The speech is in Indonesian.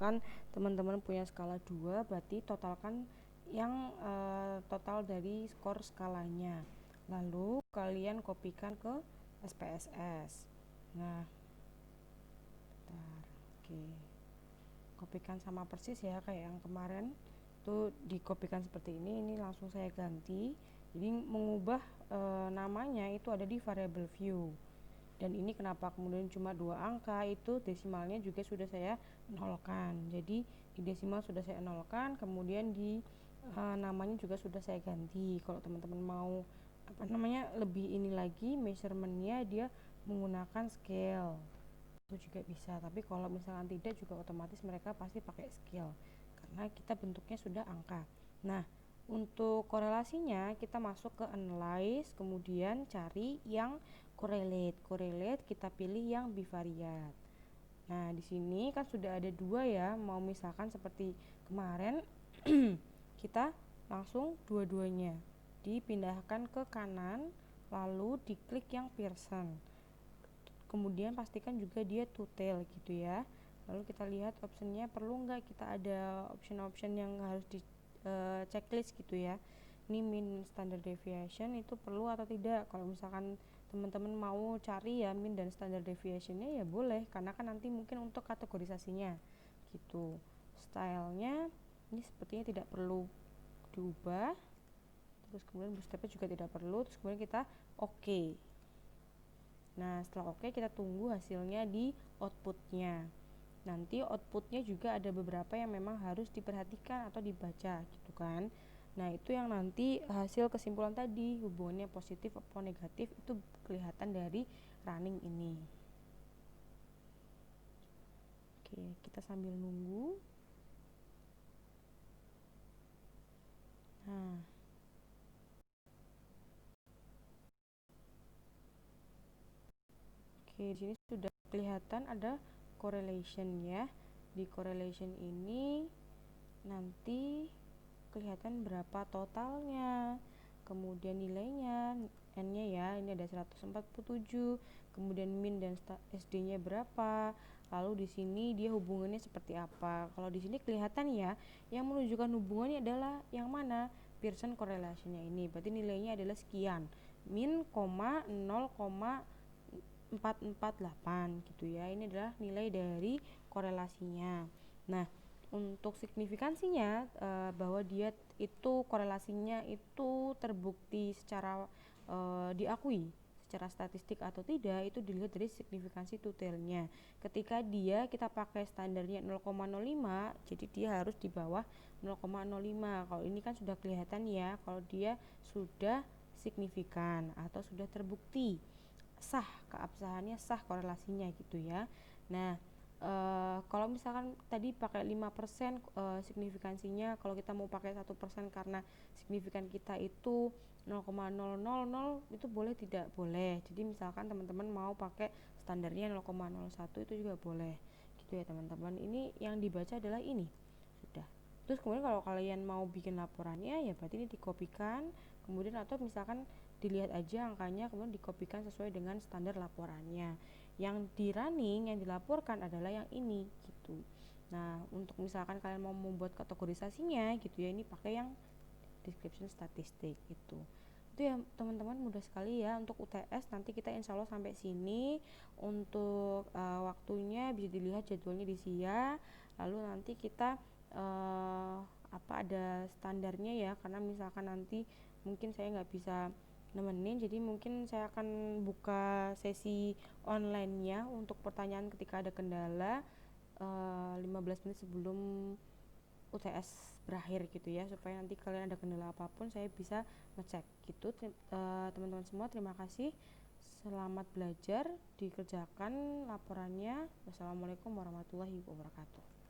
misalkan teman-teman punya skala 2, berarti totalkan yang total dari skor skalanya, lalu kalian kopikan ke SPSS. Nah, bentar, oke, kopikan sama persis ya kayak yang kemarin tuh, dikopikan seperti ini langsung saya ganti. Jadi mengubah namanya itu ada di variable view. Dan ini kenapa kemudian cuma 2 angka, itu desimalnya juga sudah saya nolkan. Jadi di desimal sudah saya nolkan, kemudian di namanya juga sudah saya ganti. Kalau teman-teman mau lebih ini lagi measurementnya, dia menggunakan scale itu juga bisa, tapi kalau misalkan tidak juga otomatis mereka pasti pakai scale karena kita bentuknya sudah angka. Nah, untuk korelasinya kita masuk ke analyze, kemudian cari yang correlate kita pilih yang bivariate. Nah, di sini kan sudah ada 2 ya, mau misalkan seperti kemarin kita langsung dua-duanya dipindahkan ke kanan, lalu diklik yang Pearson, kemudian pastikan juga dia two tail gitu ya. Lalu kita lihat optionnya, perlu nggak kita ada option-option yang harus di checklist gitu ya. Ini mean standard deviation itu perlu atau tidak. Kalau misalkan teman-teman mau cari ya mean dan standard deviationnya ya boleh, karena kan nanti mungkin untuk kategorisasinya gitu. Stylenya ini sepertinya tidak perlu diubah, terus kemudian bootstrapnya juga tidak perlu, terus kemudian kita oke. Nah, setelah oke, kita tunggu hasilnya di outputnya. Nanti outputnya juga ada beberapa yang memang harus diperhatikan atau dibaca gitu kan. Nah, itu yang nanti hasil kesimpulan tadi, hubungannya positif atau negatif itu kelihatan dari running ini. Oke, kita sambil nunggu. Nah, oke, di sini sudah kelihatan ada correlation ya. Di correlation ini nanti kelihatan berapa totalnya, kemudian nilainya, n-nya ya, ini ada 147, kemudian min dan SD-nya berapa, lalu di sini dia hubungannya seperti apa. Kalau di sini kelihatan ya, yang menunjukkan hubungannya adalah yang mana? Pearson correlation-nya ini, berarti nilainya adalah sekian, min, 0,448 gitu ya. Ini adalah nilai dari korelasinya. Nah, untuk signifikansinya bahwa dia itu korelasinya itu terbukti secara diakui secara statistik atau tidak, itu dilihat dari signifikansi two-tailnya. Ketika kita pakai standarnya 0,05, jadi dia harus di bawah 0,05. Kalau ini kan sudah kelihatan ya, kalau dia sudah signifikan atau sudah terbukti sah, keabsahannya sah korelasinya gitu ya. Nah, kalau misalkan tadi pakai 5% signifikansinya, kalau kita mau pakai 1% karena signifikan kita itu 0,000, itu boleh tidak? Boleh. Jadi misalkan teman-teman mau pakai standarnya 0,01 itu juga boleh gitu ya teman-teman. Ini yang dibaca adalah ini sudah. Terus kemudian kalau kalian mau bikin laporannya ya berarti ini dikopikan, kemudian atau misalkan dilihat aja angkanya, kemudian dikopikan sesuai dengan standar laporannya. Yang di running, yang dilaporkan adalah yang ini gitu. Nah, untuk misalkan kalian mau membuat kategorisasinya gitu ya, ini pakai yang description statistik gitu. Itu ya teman-teman, mudah sekali ya untuk UTS. Nanti kita insya Allah sampai sini. Untuk waktunya bisa dilihat jadwalnya di SIA. Lalu nanti kita ada standarnya ya, karena misalkan nanti mungkin saya nggak bisa nemenin, jadi mungkin saya akan buka sesi online-nya untuk pertanyaan ketika ada kendala 15 menit sebelum UTS berakhir gitu ya, supaya nanti kalian ada kendala apapun saya bisa ngecek gitu. Teman-teman semua, terima kasih, selamat belajar, dikerjakan laporannya. Wassalamualaikum warahmatullahi wabarakatuh.